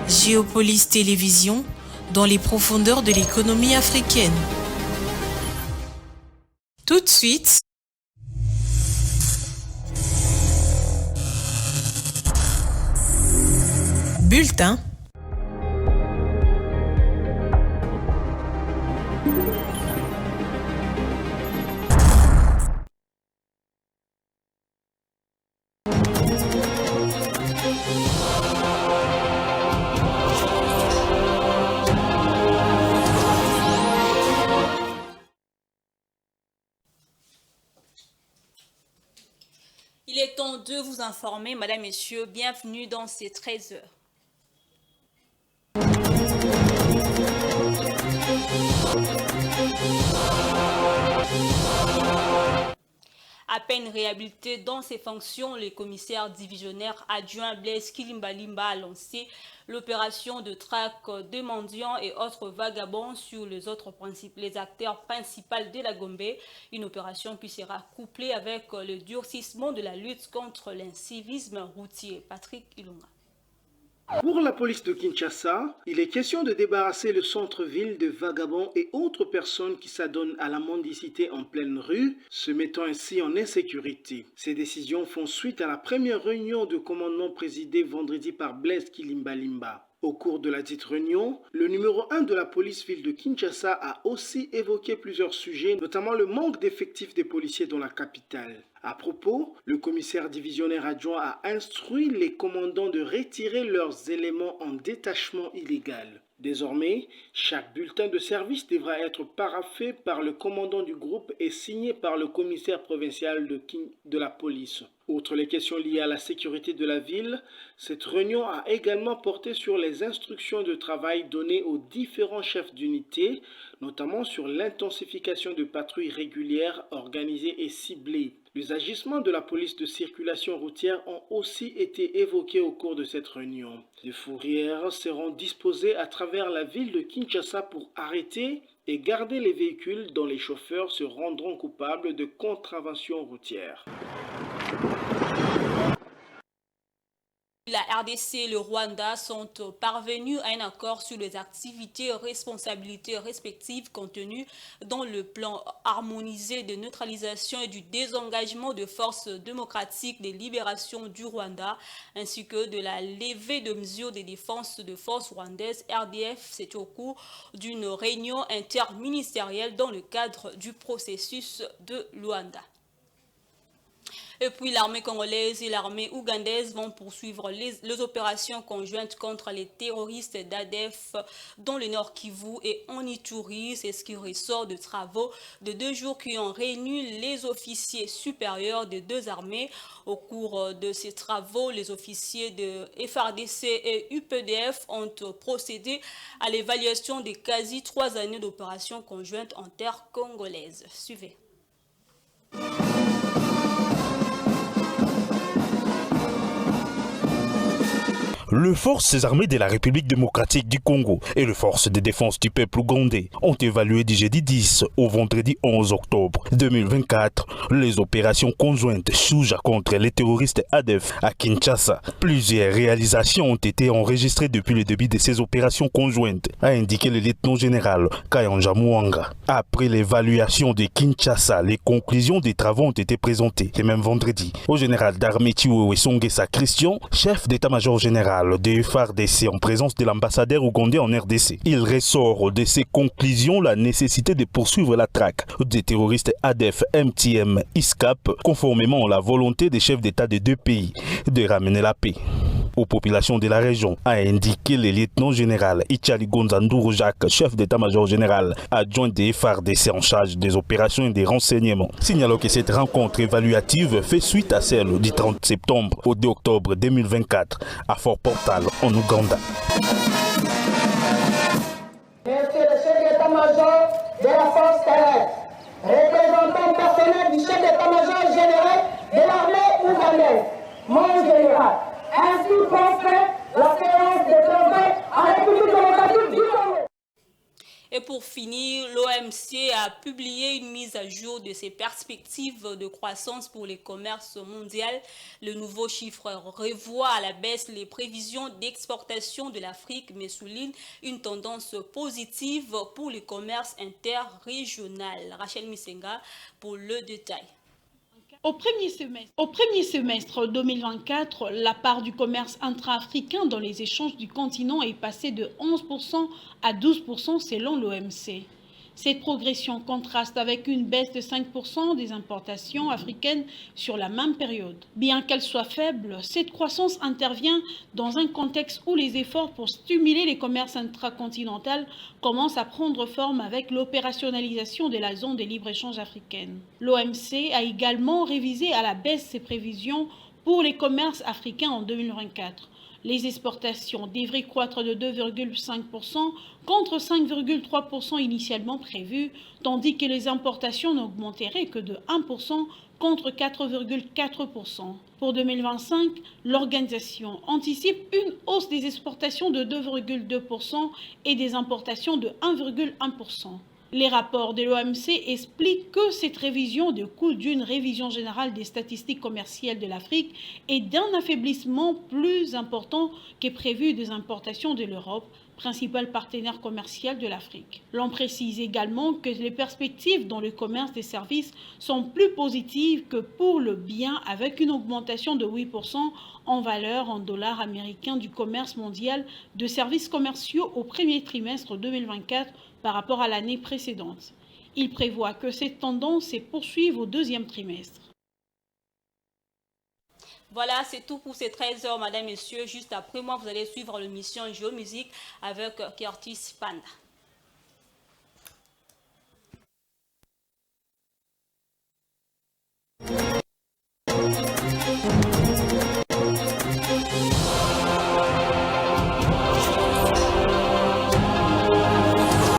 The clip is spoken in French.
Géopolis Télévision, dans les profondeurs de l'économie africaine. Tout de suite, bulletin. Il est temps de vous informer, Madame, Messieurs, bienvenue dans ces 13 heures. À peine réhabilité dans ses fonctions, le commissaire divisionnaire adjoint Blaise Kilimbalimba a lancé l'opération de traque de mendiants et autres vagabonds sur les acteurs principaux de la Gombe, une opération qui sera couplée avec le durcissement de la lutte contre l'incivisme routier. Patrick Ilunga. Pour la police de Kinshasa, il est question de débarrasser le centre-ville de vagabonds et autres personnes qui s'adonnent à la mendicité en pleine rue, se mettant ainsi en insécurité. Ces décisions font suite à la première réunion de commandement présidée vendredi par Blaise Kilimbalimba. Au cours de la dite réunion, le numéro 1 de la police-ville de Kinshasa a aussi évoqué plusieurs sujets, notamment le manque d'effectifs des policiers dans la capitale. À propos, le commissaire divisionnaire adjoint a instruit les commandants de retirer leurs éléments en détachement illégal. Désormais, chaque bulletin de service devra être paraphé par le commandant du groupe et signé par le commissaire provincial de la police. Outre les questions liées à la sécurité de la ville, cette réunion a également porté sur les instructions de travail données aux différents chefs d'unité, notamment sur l'intensification de patrouilles régulières, organisées et ciblées. Les agissements de la police de circulation routière ont aussi été évoqués au cours de cette réunion. Des fourrières seront disposées à travers la ville de Kinshasa pour arrêter et garder les véhicules dont les chauffeurs se rendront coupables de contraventions routières. La RDC et le Rwanda sont parvenus à un accord sur les activités et responsabilités respectives contenues dans le plan harmonisé de neutralisation et du désengagement de forces démocratiques de libération du Rwanda, ainsi que de la levée de mesures de défense de forces rwandaises RDF. C'est au cours d'une réunion interministérielle dans le cadre du processus de Luanda. Et puis l'armée congolaise et l'armée ougandaise vont poursuivre les opérations conjointes contre les terroristes d'ADF dans le Nord Kivu et en Ituri. C'est ce qui ressort de travaux de 2 jours qui ont réuni les officiers supérieurs des deux armées. Au cours de ces travaux, les officiers de FARDC et UPDF ont procédé à l'évaluation des quasi 3 années d'opérations conjointes en terre congolaise. Suivez. Les forces armées de la République démocratique du Congo et les forces de défense du peuple ougandais ont évalué du jeudi 10 au vendredi 11 octobre 2024 les opérations conjointes Shuja contre les terroristes ADF à Kinshasa. Plusieurs réalisations ont été enregistrées depuis le début de ces opérations conjointes, a indiqué le lieutenant-général Kayanja Mouanga. Après l'évaluation de Kinshasa, les conclusions des travaux ont été présentées le même vendredi au général d'armée Chiwewe Songesa Christian, chef d'état-major général de FARDC en présence de l'ambassadeur ougandais en RDC. Il ressort de ces conclusions la nécessité de poursuivre la traque des terroristes ADF, MTM, ISCAP, conformément à la volonté des chefs d'État des deux pays de ramener la paix aux populations de la région, a indiqué le lieutenant-général Ichali Gonzanduro Jacques, chef d'état-major général adjoint des FARDC en charge des opérations et des renseignements. Signalons que cette rencontre évaluative fait suite à celle du 30 septembre au 2 octobre 2024 à Fort Portal en Ouganda. Monsieur le chef d'état-major de la force terrestre, représentant personnel du chef d'état-major général de l'armée ougandaise, mon général, ainsi qu'on fait la séance de travail en République démocratique du Congo. Et pour finir, l'OMC a publié une mise à jour de ses perspectives de croissance pour les commerces mondiaux. Le nouveau chiffre revoit à la baisse les prévisions d'exportation de l'Afrique, mais souligne une tendance positive pour le commerce interrégional. Rachel Misenga pour le détail. Au premier semestre 2024, la part du commerce intra-africain dans les échanges du continent est passée de 11% à 12% selon l'OMC. Cette progression contraste avec une baisse de 5% des importations africaines sur la même période. Bien qu'elle soit faible, cette croissance intervient dans un contexte où les efforts pour stimuler les commerces intracontinentaux commencent à prendre forme avec l'opérationnalisation de la zone de libre-échange africaine. L'OMC a également révisé à la baisse ses prévisions pour les commerces africains en 2024. Les exportations devraient croître de 2,5% contre 5,3% initialement prévus, tandis que les importations n'augmenteraient que de 1% contre 4,4%. Pour 2025, l'organisation anticipe une hausse des exportations de 2,2% et des importations de 1,1%. Les rapports de l'OMC expliquent que cette révision découle d'une révision générale des statistiques commerciales de l'Afrique et d'un affaiblissement plus important que prévu des importations de l'Europe, principal partenaire commercial de l'Afrique. L'on précise également que les perspectives dans le commerce des services sont plus positives que pour le bien, avec une augmentation de 8% en valeur en dollars américains du commerce mondial de services commerciaux au premier trimestre 2024 par rapport à l'année précédente. Il prévoit que cette tendance se poursuive au deuxième trimestre. Voilà, c'est tout pour ces 13h, madame, messieurs. Juste après moi, vous allez suivre l'émission Géomusique avec Curtis Panda.